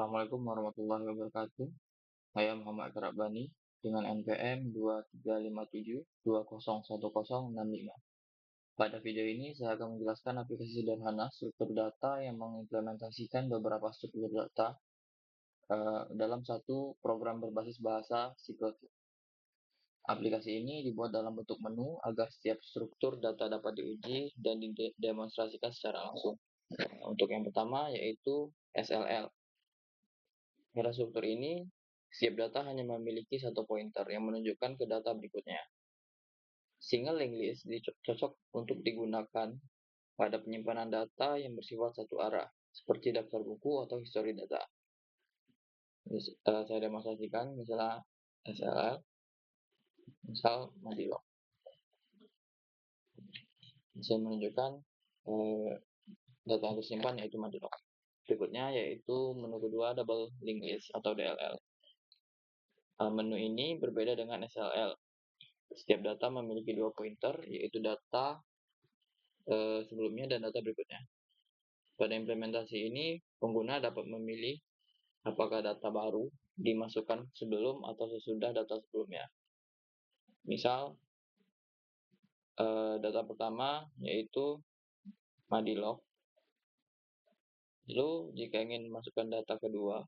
Assalamualaikum warahmatullahi wabarakatuh. Saya Muhammad Rabbani dengan NPM 2357201065. Pada video ini saya akan menjelaskan aplikasi sederhana struktur data yang mengimplementasikan beberapa struktur data dalam satu program berbasis bahasa C++. Aplikasi ini dibuat dalam bentuk menu agar setiap struktur data dapat diuji dan didemonstrasikan secara langsung. Untuk yang pertama yaitu SLL. Pada struktur ini, setiap data hanya memiliki satu pointer yang menunjukkan ke data berikutnya. Single linked list cocok untuk digunakan pada penyimpanan data yang bersifat satu arah, seperti daftar buku atau histori data. Saya demonstrasikan misalnya SLL, misal Madilog. Saya menunjukkan data yang tersimpan yaitu Madilog. Berikutnya yaitu menu kedua double linked list atau DLL. Menu ini berbeda dengan SLL. Setiap data memiliki dua pointer, yaitu data sebelumnya dan data berikutnya. Pada implementasi ini, pengguna dapat memilih apakah data baru dimasukkan sebelum atau sesudah data sebelumnya. Misal, data pertama yaitu Madilog. Lalu, jika ingin masukkan data kedua,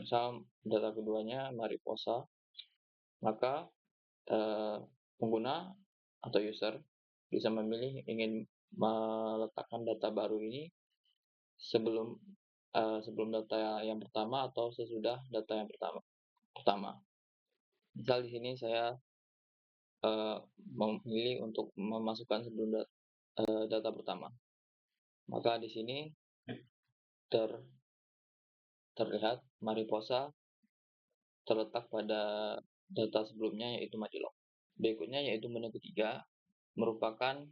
misal data keduanya Mariposa, maka pengguna atau user bisa memilih ingin meletakkan data baru ini sebelum data yang pertama atau sesudah data yang pertama. Misal di sini saya memilih untuk memasukkan sebelum data pertama. Maka di sini terlihat Mariposa terletak pada data sebelumnya yaitu Madilog. Berikutnya yaitu menu ketiga merupakan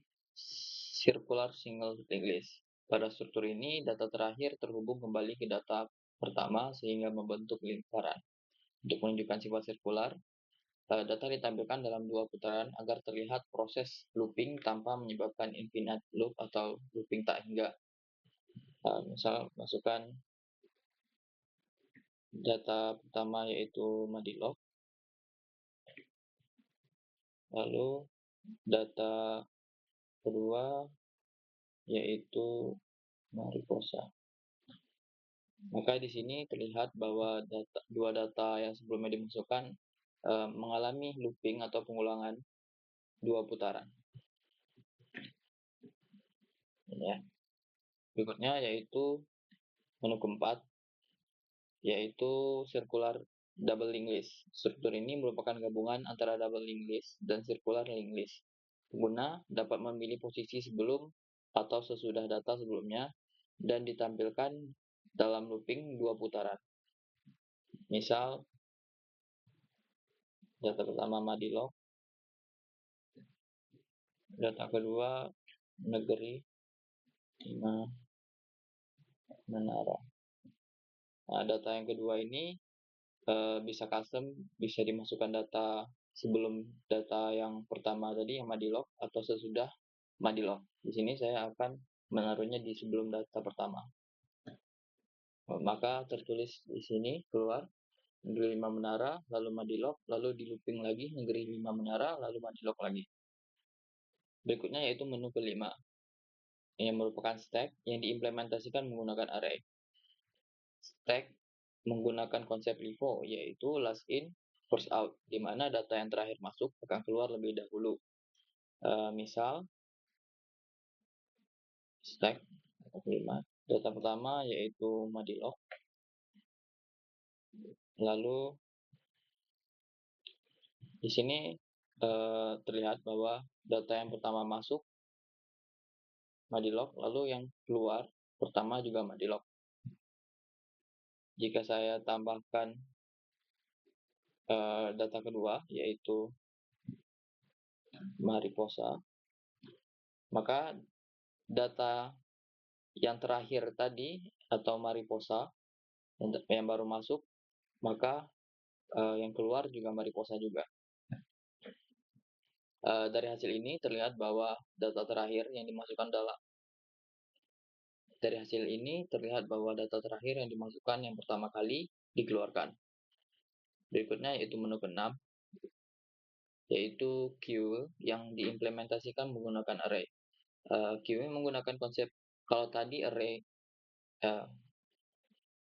circular single linked list. Pada struktur ini, data terakhir terhubung kembali ke data pertama sehingga membentuk lingkaran. Untuk menunjukkan sifat sirkular, data ditampilkan dalam dua putaran agar terlihat proses looping tanpa menyebabkan infinite loop atau looping tak hingga. Misal, masukkan data pertama yaitu Madilog, lalu data kedua yaitu Mariposa. Maka di sini terlihat bahwa dua data yang sebelumnya dimasukkan mengalami looping atau pengulangan dua putaran. Ya. Berikutnya yaitu menu keempat, yaitu circular double linked list. Struktur ini merupakan gabungan antara double linked list dan circular linked list. Pengguna dapat memilih posisi sebelum atau sesudah data sebelumnya dan ditampilkan dalam looping dua putaran. Misal, data pertama Madilog, data kedua negeri 5 menara. Nah, data yang kedua ini bisa custom, bisa dimasukkan data sebelum data yang pertama tadi yang Madilog atau sesudah Madilog. Di sini saya akan menaruhnya di sebelum data pertama. Maka tertulis di sini keluar negeri 5 menara, lalu Madilog, lalu di looping lagi negeri 5 menara, lalu Madilog lagi. Berikutnya yaitu menu kelima, yang merupakan stack yang diimplementasikan menggunakan array. Stack menggunakan konsep LIFO, yaitu last in, first out, di mana data yang terakhir masuk akan keluar lebih dahulu. Misal, stack data kelima, data pertama yaitu Madilog, lalu di sini terlihat bahwa data yang pertama masuk Madilog, lalu yang keluar pertama juga Madilog. Jika saya tambahkan data kedua yaitu Mariposa, maka data yang terakhir tadi atau Mariposa yang baru masuk, maka yang keluar juga Mariposa juga. Dari hasil ini terlihat bahwa data terakhir yang dimasukkan Dari hasil ini terlihat bahwa data terakhir yang dimasukkan yang pertama kali dikeluarkan. Berikutnya yaitu menu ke-6, yaitu queue yang diimplementasikan menggunakan array. Queue menggunakan konsep kalau tadi array, uh,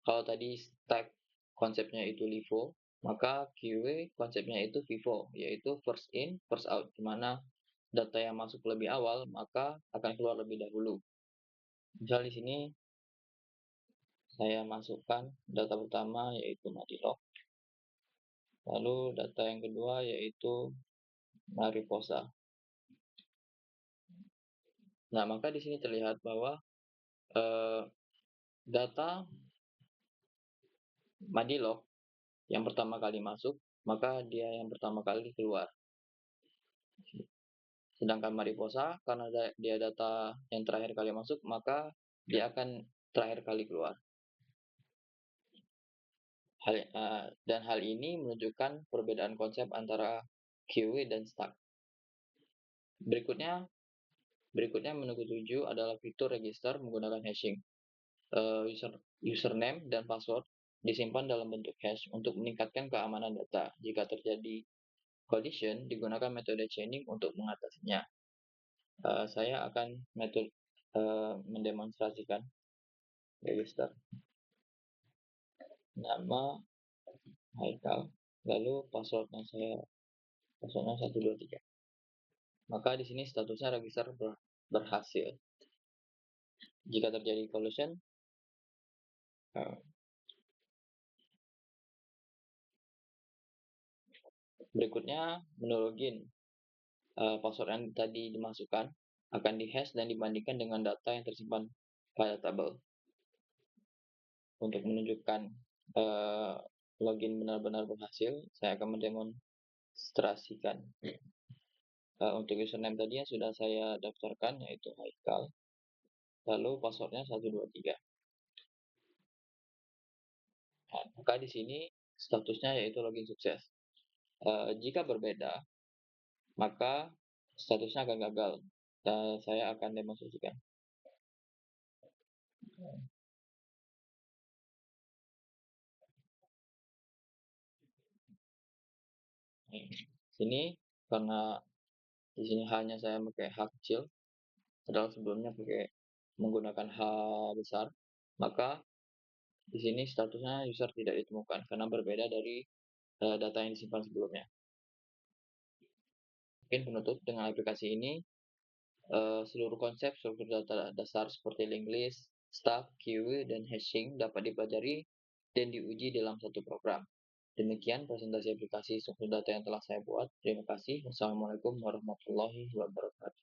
kalau tadi stack konsepnya itu LIFO, maka queue konsepnya itu FIFO, yaitu first in, first out, di mana data yang masuk lebih awal maka akan keluar lebih dahulu. Misal di sini saya masukkan data pertama yaitu Madilog, lalu data yang kedua yaitu Mariposa. Nah, maka di sini terlihat bahwa eh, data Madilog yang pertama kali masuk, maka dia yang pertama kali keluar. Sedangkan Mariposa, karena dia data yang terakhir kali masuk, maka dia akan terakhir kali keluar. Dan hal ini menunjukkan perbedaan konsep antara queue dan stack. Berikutnya, menu ke-7 adalah fitur register menggunakan hashing. Username dan password disimpan dalam bentuk hash untuk meningkatkan keamanan data. Jika terjadi collision, digunakan metode chaining untuk mengatasinya. Saya akan mendemonstrasikan register. Nama Haikal, lalu passwordnya 123. Maka di sini statusnya register berhasil. Jika terjadi collision, berikutnya menu login. Password yang tadi dimasukkan akan dihash dan dibandingkan dengan data yang tersimpan pada tabel. Untuk menunjukkan login benar-benar berhasil, saya akan mendemonstrasikan. Untuk username tadi yang sudah saya daftarkan yaitu Haikal, lalu passwordnya 123. Nah, maka di sini statusnya yaitu login sukses. Jika berbeda, maka statusnya akan gagal. Dan saya akan demonstrasikan. Sini karena di sini hanya saya pakai H kecil, padahal sebelumnya menggunakan H besar, maka di sini statusnya user tidak ditemukan karena berbeda dari data yang disimpan sebelumnya. Mungkin penutup, dengan aplikasi ini seluruh konsep struktur data dasar seperti linked list, stack, queue, dan hashing dapat dipelajari dan diuji dalam satu program. Demikian presentasi aplikasi struktur data yang telah saya buat. Terima kasih. Wassalamualaikum warahmatullahi wabarakatuh.